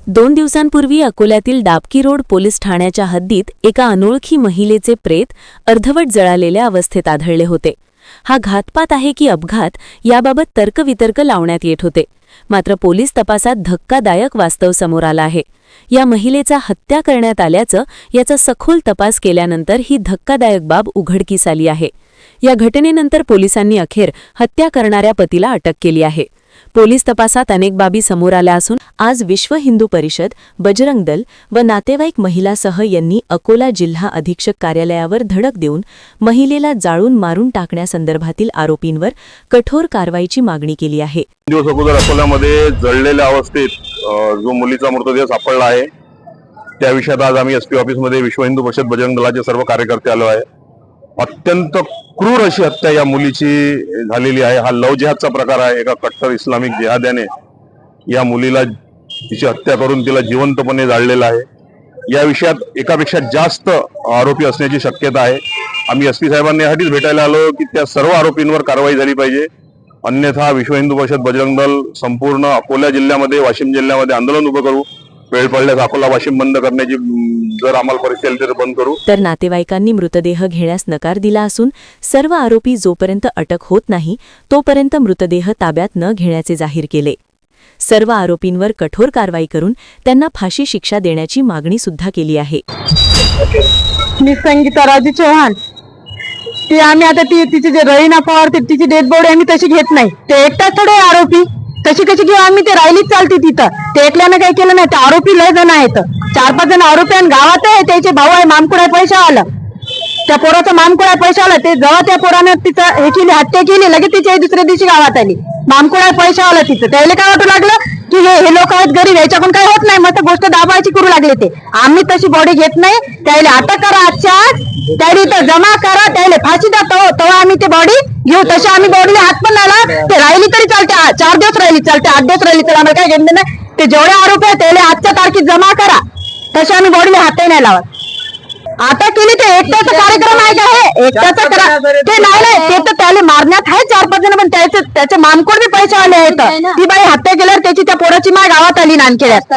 2 दिवसांपूर्वी अकोल्यातील Dabki road police ठाण्याच्या हद्दीत एका अनोळखी महिलेचे प्रेत अर्धवट जळालेल्या अवस्थेत आढळले होते. हा घातपात आहे की अपघात याबाबत तर्कवितर्क लावण्यात येत होते. मात्र पोलीस तपासात धक्कादायक वास्तव समोर आलं आहे. या महिलेचा हत्या करण्यात आल्याचं याचा सखोल तपास केल्यानंतर ही धक्कादायक बाब उघडकीस आली आहे. या घटनेनंतर पोलिसांनी अखेर हत्या करणाऱ्या पतीला अटक केली आहे. पोलीस तपासात अनेक बाबी समोर आल्या असून आज विश्व हिंदू परिषद, बजरंग दल व नातेवाईक महिलासह यांनी अकोला जिल्हा अधीक्षक कार्यालयावर धडक देऊन महिलेला जाळून मारून टाकण्यासंदर्भातील आरोपींवर कठोर कारवाईची मागणी केली आहे. दिवस अगोदर अकोल्यामध्ये जळलेल्या अवस्थेत जो मुलीचा मृतदेह सापडला आहे त्या विषयात आज आम्ही एसपी ऑफिसमध्ये विश्व हिंदू परिषद बजरंग दलाचे सर्व कार्यकर्ते आलो आहे. अत्यंत क्रूर अशी हत्या या मुलीची झालेली आहे. हा लव जिहादचा प्रकार आहे. एका कट्टर इस्लामिक जिहाद्याने या मुलीला तिची हत्या करून तिला जिवंतपणे जाळलेला आहे. या विषयात एकापेक्षा जास्त आरोपी असण्याची शक्यता आहे. आम्ही एसपी साहेबांना यासाठीच भेटायला आलो की त्या सर्व आरोपींवर कारवाई झाली पाहिजे. अन्यथा विश्व हिंदू परिषद बजरंग दल संपूर्ण अकोला जिल्ह्यामध्ये, वाशिम जिल्ह्यामध्ये आंदोलन उभं करू. वेळ पडल्यास अकोला वाशिम बंद करण्याची जर आम्हाला परिस्थिती आली तर बंद करू. तर नातेवाईकांनी मृतदेह घेण्यास नकार दिला असून सर्व आरोपी जोपर्यंत अटक होत नाही तोपर्यंत मृतदेह ताब्यात न घेण्याचे जाहीर केले. सर्व आरोपींवर कठोर कारवाई करून त्यांना फाशी शिक्षा देण्याची मागणी सुद्धा केली आहे. मी संगीता राजू चव्हाण. ती आम्ही आता तिची जे रहीना पवार तिची डेड बॉडी आम्ही तशी घेत नाही. ते एकटाच थोडे आरोपी तशी कशी घेऊ आम्ही. ते राहिलीच चालते तिथं. ते एकल्यानं काही केलं नाही. ते आरोपी लय जण आहेत. 4-5 जण आरोपी आणि गावात आहे. त्याचे भाऊ आहे मामकुळा पैसा आला. त्या पोराचा मामकुळा पैसा आला. ते जेव्हा त्या पोरानं तिचं हे केली, हत्या केली, लगेच तिच्या दुसऱ्या दिवशी गावात आली. मामकुळा पैसा आला तिथं. त्याला काय वाटू लागलं की हे लोक आहेत गरीब, याच्याकडून काही होत नाही. मग गोष्ट दाबायची करू लागले. ते आम्ही तशी बॉडी घेत नाही. त्याला अटक करा आजच्या आज. त्याला इथं जमा करा. त्याला फाशी द्या. तेव्हा आम्ही ते बॉडी घेऊ. तशी आम्ही बॉडीला हात पण नाही. ते राहिली तरी चालते. 4 दिवस राहिली चालते, 8 दिवस राहिली तर आम्हाला काय घेणं नाही. ते जेवढे आरोप आहे त्याला आजच्या तारखेत जमा करा. तशी आम्ही बॉडीला हातही नाही लावत. आता केली ते एकट्याचा कार्यक्रम आहे का? हे एकट्याचा करा ते नाही. ते तर त्याला मारण्यात आहे 4-5 जण, पण त्याचे मामकोड बी पैसे आले आहेत. ती बाई हत्या केल्यावर त्याची त्या पोराची माय गावात आली नानखेड्यात.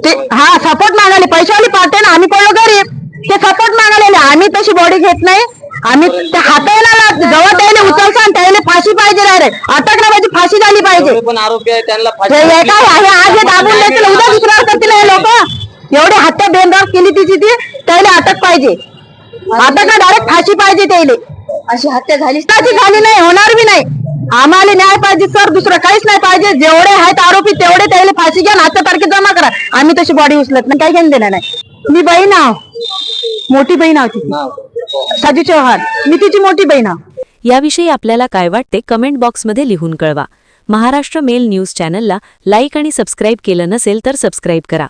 ते हा सपोर्ट मागायला पैशावाली पार्टी ना. आम्ही पडलो गरीब. ते सपोर्ट मागायला. आम्ही तशी बॉडी घेत नाही. आम्ही त्या हातायला जवळ त्याला उचलसा आणि त्याला फाशी पाहिजे. डायरेक्ट अटक नाही पाहिजे, फाशी झाली पाहिजे. पण आरोपी आहे त्यांना आज हे दाबून देतील, उद्या दुसऱ्यावर करतील हे लोक. एवढी हत्या बेंदार केली तिची ती. त्याला अटक पाहिजे. अटक ना डायरेक्ट फाशी पाहिजे. त्याला अशी हत्या झाली नाही, होणार बी नाही. आम्हाला न्याय पाहिजे सर, दुसरं काहीच नाही पाहिजे. जेवढे आहेत आरोपी तेवढे त्याला फाशी घ्या. आजच्या तारखेत जमा करा. आम्ही तशी बॉडी उचलत नाही, काही घेणं देणार नाही. मी बहीण आहो, मोठी बहीण आहो तिची, साजू चव्हाण. मी तिची मोठी बहीण आहो. याविषयी आपल्याला काय वाटते कमेंट बॉक्समध्ये लिहून कळवा. महाराष्ट्र मेल न्यूज चॅनलला लाईक आणि सबस्क्राईब केलं नसेल तर सबस्क्राईब करा.